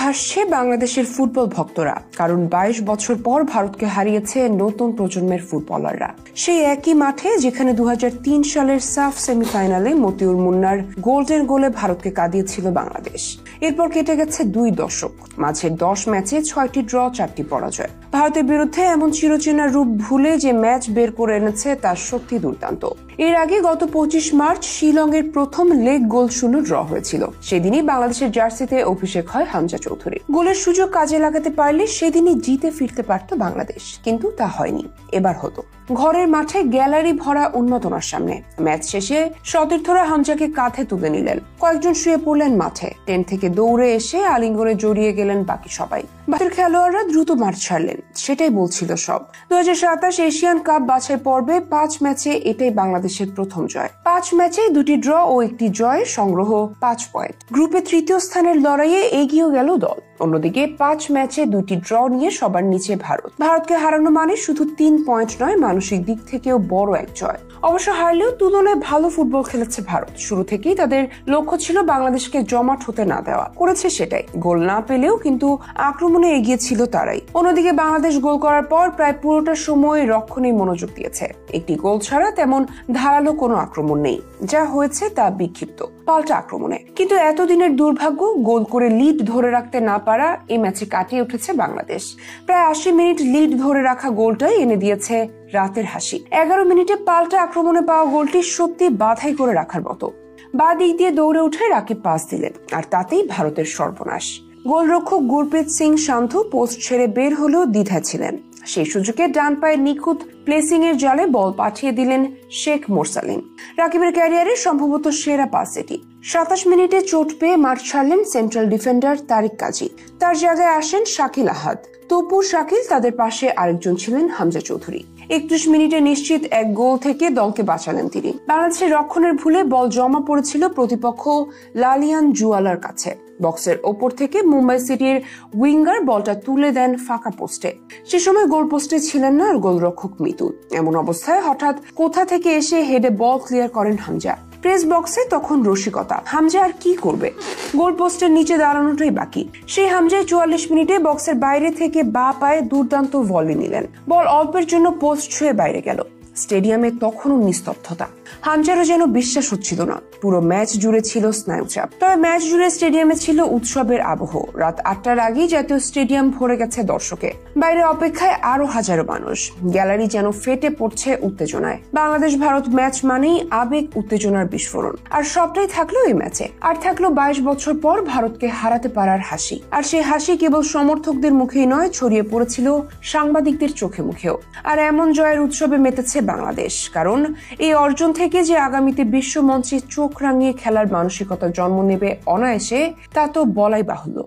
হাসছে বাংলাদেশের ফুটবল ভক্তরা, কারণ 22 বছর পর ভারতকে হারিয়েছে নতুন প্রজন্মের ফুটবলাররা। সেই একই মাঠে যেখানে 2003 সালের সাফ সেমিফাইনালে মতিউর মুন্নার গোল্ডেন গোলে ভারতকে কাঁদিয়েছিল বাংলাদেশ। এরপর কেটে গেছে 2 দশক, মাঝে 10 ম্যাচে 6টি ড্র, 4টি পরাজয়। ভারতের বিরুদ্ধে এমন চিরচেনা রূপ ভুলে যে ম্যাচ বের করে এনেছে তা সত্যি দুর্দান্ত। এর আগে গত 25 মার্চ শিলংয়ের প্রথম লেগ গোল শূন্য ড্র হয়েছিল। সেদিনই বাংলাদেশের জার্সিতে অভিষেক হয় হামজা চৌধুরী। গোলের সুযোগ কাজে লাগাতে পারলে সেদিনই জিতে ফিরতে পারত বাংলাদেশ, কিন্তু তা হয়নি। এবার হতো। ঘরের মাঠে গ্যালারি ভরা উন্মাদনার সামনে ম্যাচ শেষে সতীর্থরা হামজাকে কাঁধে তুলে নিলেন। কয়েকজন শুয়ে পড়লেন মাঠে। ট্রেন থেকে দৌড়ে এসে আলিঙ্গনে জড়িয়ে গেলেন বাকি সবাই। ভারতের খেলোয়াড়রা দ্রুত মাঠ ছাড়লেন। সেটাই বলছিল সব। 2027 এশিয়ান কাপ বাছাই পর্বে 5 ম্যাচে এটাই বাংলাদেশের প্রথম জয়। 5 ম্যাচে 2টি ড্র ও 1টি জয়, সংগ্রহ 5 পয়েন্ট। গ্রুপে 3য় স্থানের লড়াইয়ে এগিয়ে গেল দল। অন্যদিকে 5 ম্যাচে 2টি ড্র নিয়ে সবার নিচে ভারত। ভারতকে হারানো মানে শুধু 3 পয়েন্ট নয়, মানসিক দিক থেকেও বড় এক জয়। অবশ্য হারলেও তুলনায় ভালো ফুটবল খেলেছে ভারত। শুরু থেকেই তাদের লক্ষ্য ছিল বাংলাদেশকে জমাট হতে না দেওয়া। করেছে সেটাই। গোল না পেলেও কিন্তু আক্রমণে এগিয়ে ছিল তারাই। অন্যদিকে বাংলাদেশ গোল করার পর প্রায় পুরোটা সময় রক্ষণে মনোযোগ দিয়েছে। একটি গোল ছাড়া তেমন ধারালো কোনো আক্রমণ নেই। যা হয়েছে তা বিক্ষিপ্ত পাল্টা আক্রমণে। কিন্তু এতদিনের দুর্ভাগ্য, গোল করে লিড ধরে রাখতে না পারা এই ম্যাচে কাটিয়ে উঠেছে বাংলাদেশ। প্রায় 80 মিনিট লিড ধরে রাখা গোলটাই এনে দিয়েছে রাতের হাসি। 11 মিনিটে পাল্টা আক্রমণে পাওয়া গোলটি সত্যি বাধাই করে রাখার মতো। বাঁ দিক দিয়ে দৌড়ে উঠে রাকিব পাস দিলেন, আর তাতেই ভারতের সর্বনাশ। গোলরক্ষক গুরপ্রীত সিং সান্ধু পোস্ট ছেড়ে বের হলেও দ্বিধায় ছিলেন। সেই সুযোগে ডান পায়ের নিখুঁত প্লেসিং এর জালে বল পাঠিয়ে দিলেন শেখ মোরসালিন। রাকিবের ক্যারিয়ারের সম্ভবত সেরা পাস এটি। 27 মিনিটে চোট পেয়ে মাঠ ছাড়লেন সেন্ট্রাল ডিফেন্ডার তারিক কাজী। তার জায়গায় আসেন শাকিল আহাদ। তপুর শাকিল, তাদের পাশে আরেকজন ছিলেন হামজা চৌধুরী। 31 মিনিটে নিশ্চিত এক গোল থেকে দলকে বাঁচালেন তিনি। বাংলাদেশের রক্ষণের ভুলে বল জমা পড়েছিল প্রতিপক্ষ লালিয়ান জুয়ালার কাছে। বক্সের ওপর থেকে মুম্বাই সিটির উইঙ্গার বলটা তুলে দেন ফাঁকা পোস্টে। সে সময় গোল পোস্টে ছিলেন না আর গোলরক্ষক মিতুল। এমন অবস্থায় হঠাৎ কোথা থেকে এসে হেডে বল ক্লিয়ার করেন হামজা। প্রেস বক্সে তখন রসিকতা। হামজা আর কি করবে? গোল পোস্টের নিচে দাঁড়ানোটাই বাকি। সেই হামজাই 44 মিনিটে বক্সের বাইরে থেকে বাঁ পায়ে দুর্দান্ত ভলি নিলেন। বল অল্পের জন্য পোস্ট ছুঁয়ে বাইরে গেল। স্টেডিয়ামে তখনও নিস্তব্ধতা। হামজারও যেন বিশ্বাস হচ্ছিল না। পুরো ম্যাচ জুড়ে ছিল স্নায়ুচাপ। তবে ম্যাচ জুড়ে স্টেডিয়ামে ছিল উৎসবের আবহ। রাত 8টার আগেই জাতীয় স্টেডিয়াম ভরে গেছে দর্শকে। বাইরে অপেক্ষায় আরো হাজারো মানুষ। গ্যালারি যেন ফেটে পড়ছে উত্তেজনায়। বাংলাদেশ ভারত ম্যাচ মানেই আবেগ, উত্তেজনার বিস্ফোরণ। আর সবটাই থাকলো এই ম্যাচে। আর থাকলো 22 বছর পর ভারতকে হারাতে পারার হাসি। আর সেই হাসি কেবল সমর্থকদের মুখেই নয়, ছড়িয়ে পড়েছিল সাংবাদিকদের চোখে মুখেও। আর এমন জয়ের উৎসবে মেতেছে বাংলাদেশ, কারণ এই অর্জন থেকে যে আগামীতে বিশ্ব মঞ্চে চোখ রাঙিয়ে খেলার মানসিকতা জন্ম নেবে অনায়াসে, তা তো বলাই বাহুল্য।